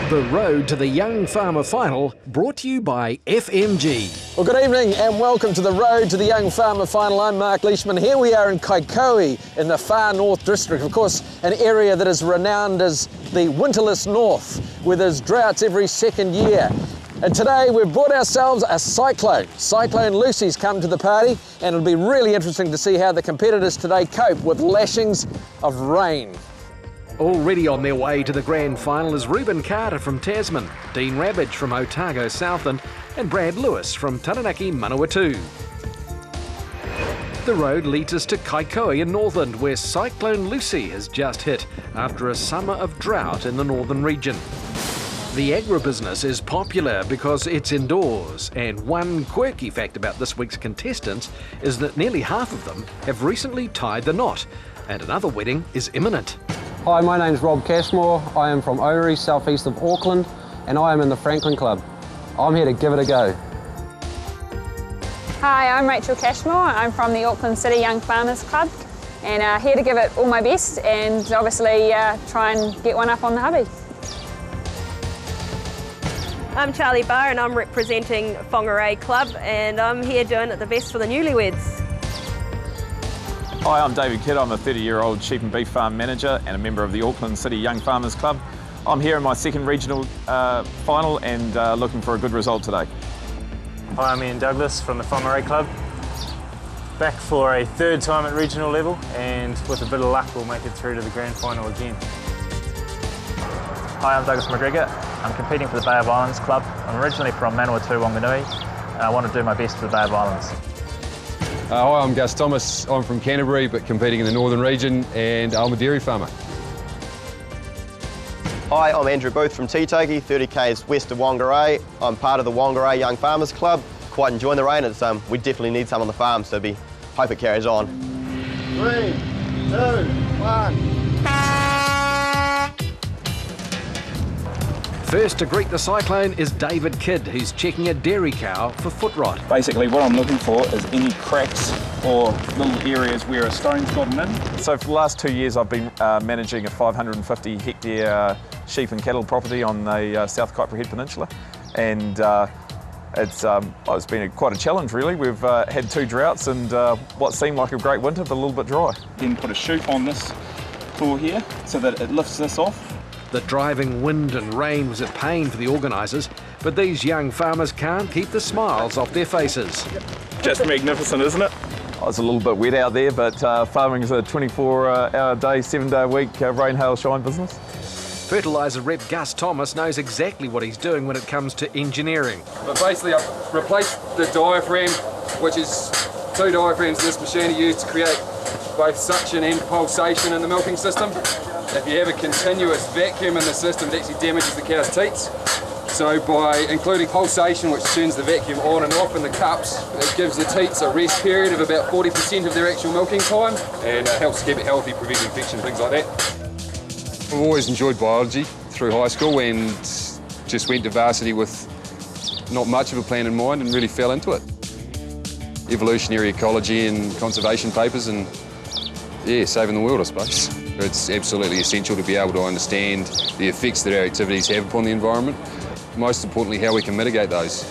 The road to the Young Farmer Final, brought to you by FMG. Well, good evening and welcome to the road to the Young Farmer Final. I'm Mark Leishman. Here we are in Kaikoui in the far north district, of course, an area that is renowned as the winterless north, where there's droughts every second year. And today we've brought ourselves a cyclone. Cyclone Lucy's come to the party, and it'll be really interesting to see how the competitors today cope with lashings of rain. Already on their way to the grand final is Reuben Carter from Tasman, Dean Rabbage from Otago Southland, and Brad Lewis from Taranaki Manawatu. The road leads us to Kaikoui in Northland, where Cyclone Lucy has just hit after a summer of drought in the northern region. The agribusiness is popular because it's indoors, and one quirky fact about this week's contestants is that nearly half of them have recently tied the knot, and another wedding is imminent. Hi, my name's Rob Cashmore. I am from Ouri, southeast of Auckland, and I am in the Franklin Club. I'm here to give it a go. Hi, I'm Rachel Cashmore. I'm from the Auckland City Young Farmers Club, and here to give it all my best and obviously try and get one up on the hubby. I'm Charlie Barr and I'm representing Whangarei Club, and I'm here doing it the best for the newlyweds. Hi, I'm David Kidd. I'm a 30-year-old sheep and beef farm manager and a member of the Auckland City Young Farmers Club. I'm here in my second regional final and looking for a good result today. Hi, I'm Ian Douglas from the Whangarei Club. Back for a third time at regional level, and with a bit of luck we'll make it through to the grand final again. Hi, I'm Douglas McGregor. I'm competing for the Bay of Islands Club. I'm originally from Manawatu, Wanganui, and I want to do my best for the Bay of Islands. Hi, I'm Gus Thomas. I'm from Canterbury, but competing in the northern region, and I'm a dairy farmer. Hi, I'm Andrew Booth from Titoki, 30 k's west of Whangarei. I'm part of the Whangarei Young Farmers Club. Quite enjoying the rain. It's, we definitely need some on the farm, so hope it carries on. 3, 2, 1. First to greet the cyclone is David Kidd, who's checking a dairy cow for foot rot. Basically what I'm looking for is any cracks or little areas where a stone's gotten in. So for the last 2 years I've been managing a 550 hectare sheep and cattle property on the South Kaipara Head Peninsula, and it's been quite a challenge really. We've had 2 droughts and what seemed like a great winter, but a little bit dry. Then put a chute on this floor here so that it lifts this off. The driving wind and rain was a pain for the organisers, but these young farmers can't keep the smiles off their faces. Just magnificent, isn't it? Oh, it's a little bit wet out there, but farming is a 24-hour day, 7-day-a-week rain, hail, shine business. Fertiliser rep Gus Thomas knows exactly what he's doing when it comes to engineering. But basically I've replaced the diaphragm, which is 2 diaphragms this machine is used to create both suction and pulsation in the milking system. If you have a continuous vacuum in the system, it actually damages the cow's teats. So by including pulsation, which turns the vacuum on and off in the cups, it gives the teats a rest period of about 40% of their actual milking time, and it helps keep it healthy, prevent infection, things like that. I've always enjoyed biology through high school and just went to varsity with not much of a plan in mind and really fell into it. Evolutionary ecology and conservation papers, and yeah, saving the world, I suppose. It's absolutely essential to be able to understand the effects that our activities have upon the environment, most importantly how we can mitigate those.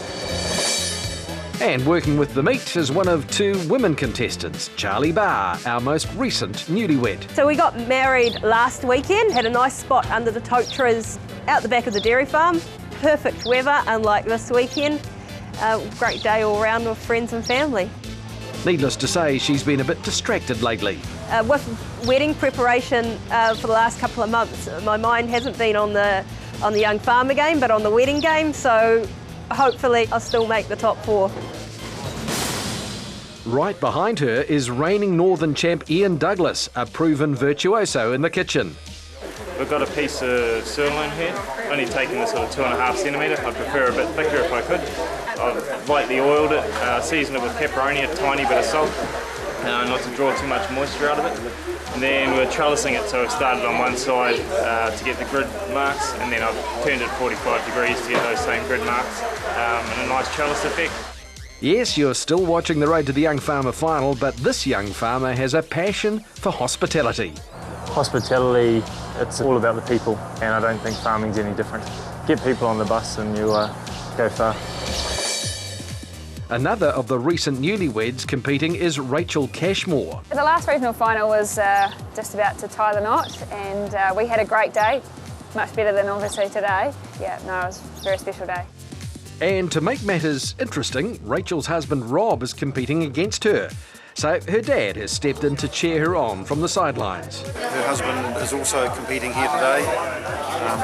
And working with the meat is one of 2 women contestants, Charlie Barr, our most recent newlywed. So we got married last weekend, had a nice spot under the totras out the back of the dairy farm. Perfect weather, unlike this weekend. Great day all round with friends and family. Needless to say, she's been a bit distracted lately. With wedding preparation for the last couple of months, my mind hasn't been on the young farmer game, but on the wedding game, so hopefully I'll still make the top 4. Right behind her is reigning Northern champ Ian Douglas, a proven virtuoso in the kitchen. We've got a piece of sirloin here, only taking the sort of 2.5 centimetre. I'd prefer a bit thicker if I could. I've lightly oiled it, seasoned it with pepperoni, a tiny bit of salt, not to draw too much moisture out of it. And then we're trellising it, so I've started on one side to get the grid marks, and then I've turned it 45 degrees to get those same grid marks, and a nice trellis effect. Yes, you're still watching the Road to the Young Farmer Final, but this young farmer has a passion for hospitality. Hospitality, it's all about the people, and I don't think farming's any different. Get people on the bus and you go far. Another of the recent newlyweds competing is Rachel Cashmore. The last regional final was just about to tie the knot, and we had a great day, much better than obviously today. Yeah, no, it was a very special day. And to make matters interesting, Rachel's husband Rob is competing against her. So her dad has stepped in to cheer her on from the sidelines. Her husband is also competing here today,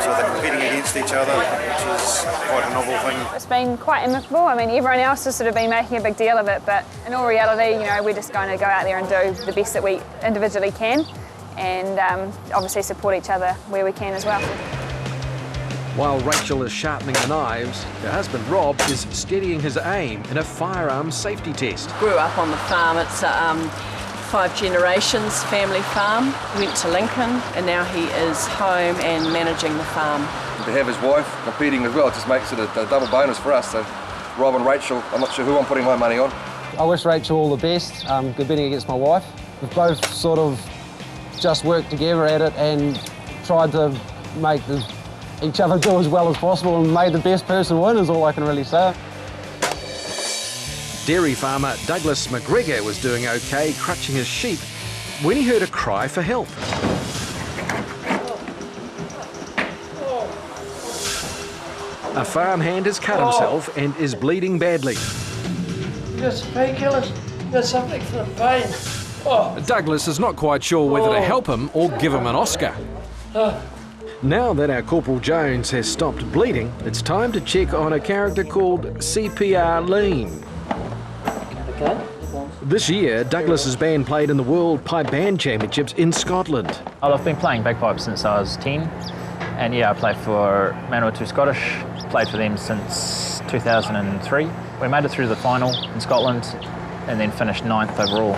so they're competing against each other, which is quite a novel thing. It's been quite amicable. I mean, everyone else has sort of been making a big deal of it, but in all reality, you know, we're just going to go out there and do the best that we individually can, and obviously support each other where we can as well. While Rachel is sharpening the knives, her husband Rob is steadying his aim in a firearms safety test. Grew up on the farm. It's a 5 generations family farm. Went to Lincoln and now he is home and managing the farm. To have his wife competing as well, it just makes it a double bonus for us. So Rob and Rachel, I'm not sure who I'm putting my money on. I wish Rachel all the best, competing against my wife. We've both sort of just worked together at it and tried to make each other do as well as possible and made the best person win is all I can really say. Dairy farmer Douglas McGregor was doing okay crutching his sheep when he heard a cry for help. A farmhand has cut himself and is bleeding badly. You got some painkillers? You got something for the pain? Douglas is not quite sure whether to help him or give him an Oscar. Now that our Corporal Jones has stopped bleeding, it's time to check on a character called CPR Lean. Okay. This year, Douglas's band played in the World Pipe Band Championships in Scotland. Well, I've been playing bagpipes since I was 10, and yeah, I played for Manawatu Scottish, played for them since 2003. We made it through the final in Scotland and then finished 9th overall.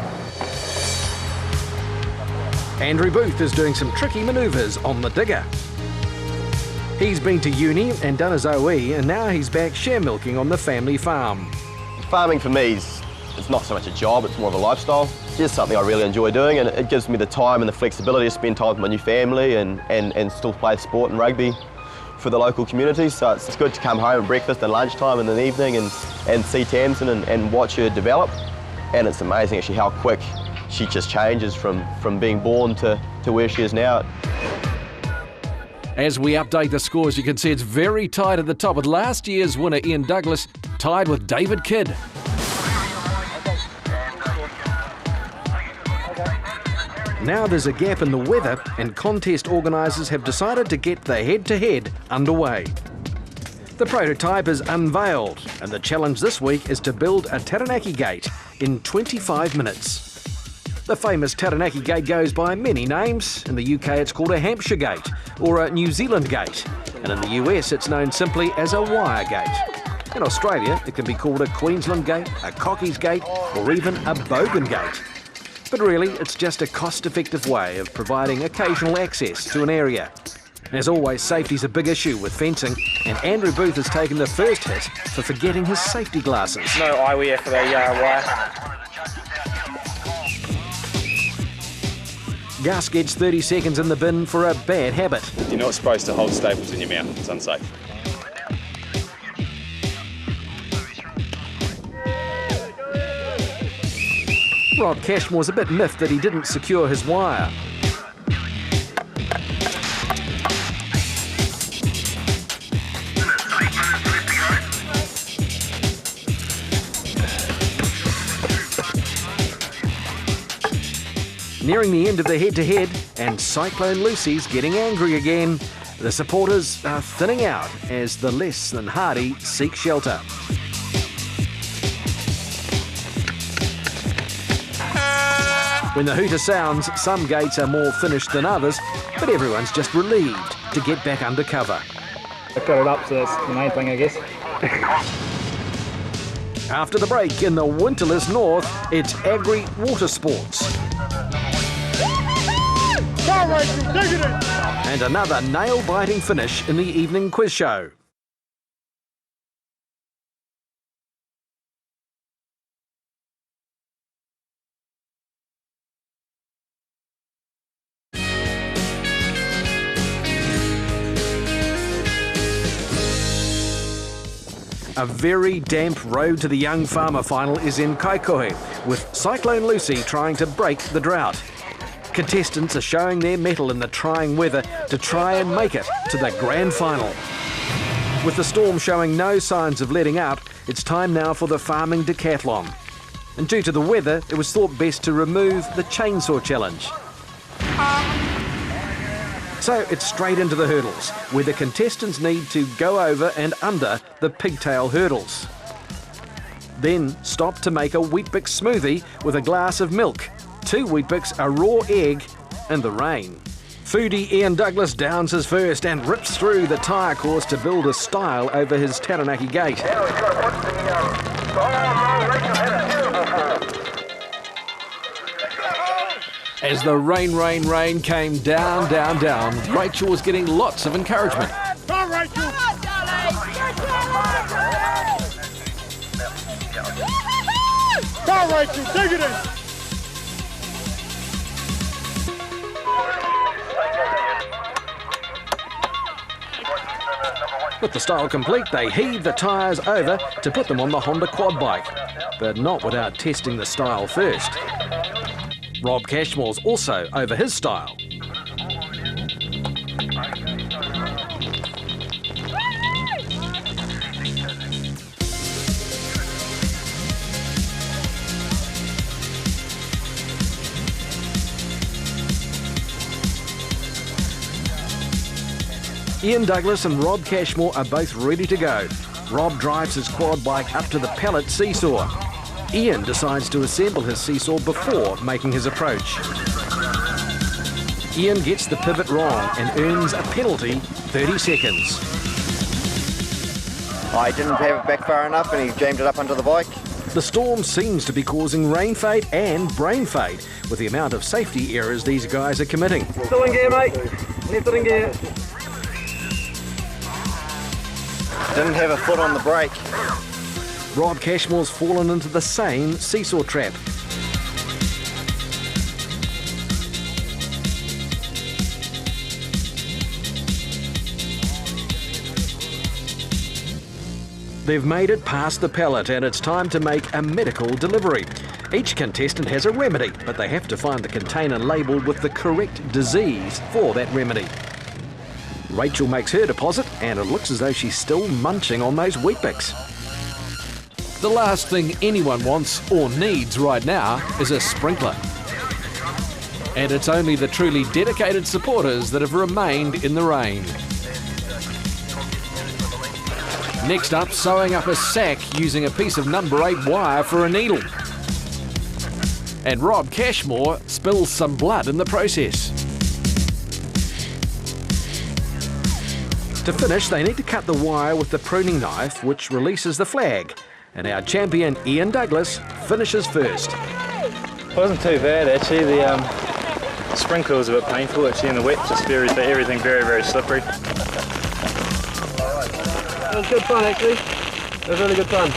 Andrew Booth is doing some tricky manoeuvres on the digger. He's been to uni and done his OE, and now he's back share milking on the family farm. Farming for me it's not so much a job, it's more of a lifestyle. It's just something I really enjoy doing, and it gives me the time and the flexibility to spend time with my new family and still play sport and rugby for the local community. So it's good to come home at breakfast and lunchtime and in the evening and see Tamsin and watch her develop. And it's amazing actually how quick she just changes from being born to where she is now. As we update the scores, you can see it's very tight at the top, with last year's winner Ian Douglas tied with David Kidd. Now there's a gap in the weather, and contest organisers have decided to get the head-to-head underway. The prototype is unveiled, and the challenge this week is to build a Taranaki gate in 25 minutes. The famous Taranaki gate goes by many names. In the UK it's called a Hampshire gate or a New Zealand gate, and in the US it's known simply as a wire gate. In Australia it can be called a Queensland gate, a Cockies gate or even a Bogan gate. But really it's just a cost-effective way of providing occasional access to an area. As always, safety's a big issue with fencing, and Andrew Booth has taken the first hit for forgetting his safety glasses. No eyewear for the wire. Gus gets 30 seconds in the bin for a bad habit. You're not supposed to hold staples in your mouth, it's unsafe. Rob Cashmore's a bit miffed that he didn't secure his wire. Nearing the end of the head-to-head, and Cyclone Lucy's getting angry again. The supporters are thinning out as the less than hardy seek shelter. When the hooter sounds, some gates are more finished than others, but everyone's just relieved to get back under cover. I got it up, so that's the main thing, I guess. After the break in the winterless north, it's Agri Water Sports. And another nail-biting finish in the evening quiz show. A very damp Road to the Young Farmer final is in Kaikohe, with Cyclone Lucy trying to break the drought. Contestants are showing their mettle in the trying weather to try and make it to the grand final. With the storm showing no signs of letting up, it's time now for the farming decathlon. And due to the weather, it was thought best to remove the chainsaw challenge. So it's straight into the hurdles, where the contestants need to go over and under the pigtail hurdles. Then stop to make a Weet-Bix smoothie with a glass of milk, 2 Weet-Bix, a raw egg, and the rain. Foodie Ian Douglas downs his first and rips through the tyre course to build a style over his Taranaki gate. As the rain came down, Rachel was getting lots of encouragement. Go, Rachel! Go, Rachel, dig it in! With the style complete, they heave the tyres over to put them on the Honda quad bike, but not without testing the style first. Rob Cashmore's also over his style. Ian Douglas and Rob Cashmore are both ready to go. Rob drives his quad bike up to the pellet seesaw. Ian decides to assemble his seesaw before making his approach. Ian gets the pivot wrong and earns a penalty, 30 seconds. I didn't have it back far enough and he jammed it up onto the bike. The storm seems to be causing rain fade and brain fade with the amount of safety errors these guys are committing. Still in gear, mate. Left it in gear. Didn't have a foot on the brake. Rob Cashmore's fallen into the same seesaw trap. They've made it past the pellet and it's time to make a medical delivery. Each contestant has a remedy, but they have to find the container labelled with the correct disease for that remedy. Rachel makes her deposit and it looks as though she's still munching on those Weet-Bix. The last thing anyone wants or needs right now is a sprinkler. And it's only the truly dedicated supporters that have remained in the rain. Next up, sewing up a sack using a piece of number 8 wire for a needle. And Rob Cashmore spills some blood in the process. To finish, they need to cut the wire with the pruning knife, which releases the flag. And our champion, Ian Douglas, finishes first. It wasn't too bad, actually. The sprinkler was a bit painful, actually, in the wet, just everything very, very slippery. It was good fun, actually. It was really good fun.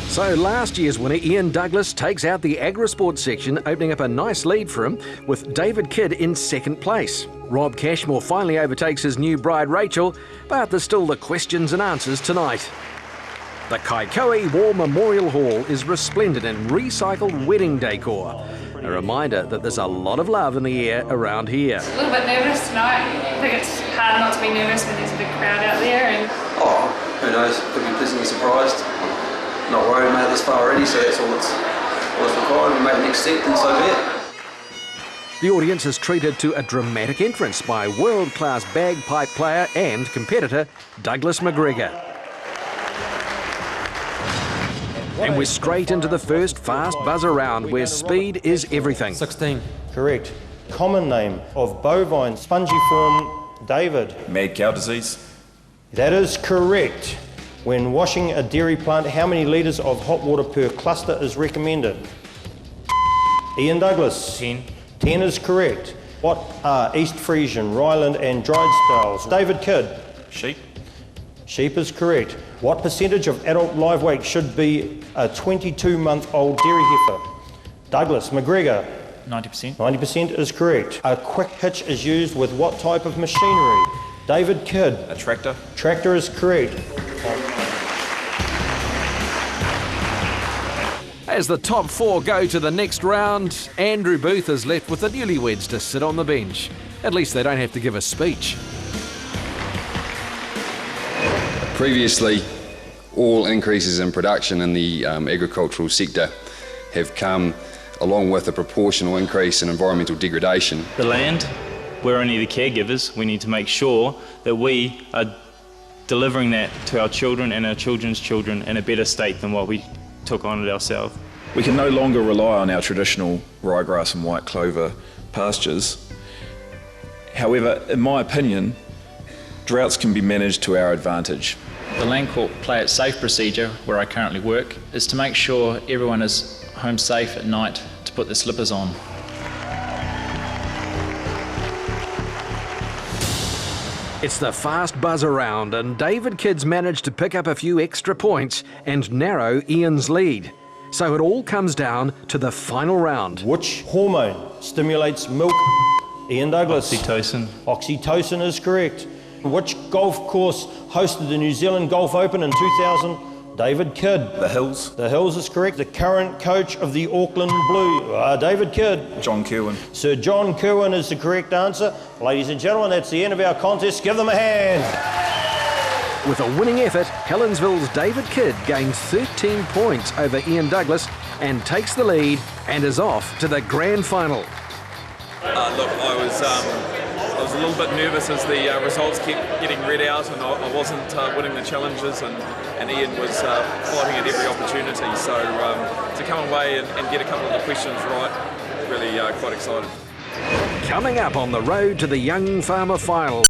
So last year's winner, Ian Douglas, takes out the Agrisport section, opening up a nice lead for him, with David Kidd in second place. Rob Cashmore finally overtakes his new bride, Rachel, but there's still the questions and answers tonight. The Kaikohe War Memorial Hall is resplendent in recycled wedding decor. A reminder that there's a lot of love in the air around here. A little bit nervous tonight. I think it's hard not to be nervous when there's a big crowd out there. Oh, who knows? Could be pleasantly surprised. Not worried, made it this far already, so that's all that's required. We made the next step, and so be it. The audience is treated to a dramatic entrance by world-class bagpipe player and competitor Douglas McGregor. And we're straight into the first fast buzzer round where speed is everything. 16. Correct. Common name of bovine spongiform, David. Mad cow disease. That is correct. When washing a dairy plant, how many litres of hot water per cluster is recommended? Ian Douglas. 10. 10 is correct. What are East Frisian, Ryland and Drydesdales? David Kidd. Sheep. Sheep is correct. What percentage of adult live weight should be a 22-month-old dairy heifer? Douglas McGregor. 90%. 90% is correct. A quick hitch is used with what type of machinery? David Kidd. A tractor. Tractor is correct. As the top 4 go to the next round, Andrew Booth is left with the newlyweds to sit on the bench. At least they don't have to give a speech. Previously, all increases in production in the agricultural sector have come along with a proportional increase in environmental degradation. The land, we're only the caregivers. We need to make sure that we are delivering that to our children and our children's children in a better state than what we took on it ourselves. We can no longer rely on our traditional ryegrass and white clover pastures. However, in my opinion, droughts can be managed to our advantage. The Land Court Play It Safe procedure, where I currently work, is to make sure everyone is home safe at night to put their slippers on. It's the fast buzzer round, and David Kidd's managed to pick up a few extra points and narrow Ian's lead. So it all comes down to the final round. Which hormone stimulates milk? Ian Douglas. Oxytocin. Oxytocin is correct. Which golf course hosted the New Zealand Golf Open in 2000? David Kidd. The Hills. The Hills is correct. The current coach of the Auckland Blue, David Kidd. John Kirwan. Sir John Kirwan is the correct answer. Ladies and gentlemen, that's the end of our contest. Give them a hand. With a winning effort, Helensville's David Kidd gains 13 points over Ian Douglas and takes the lead and is off to the grand final. Look, I was a little bit nervous as the results kept getting read out, and I wasn't winning the challenges, and Ian was fighting at every opportunity. So to come away and get a couple of the questions right, really quite excited. Coming up on the road to the Young Farmer Final.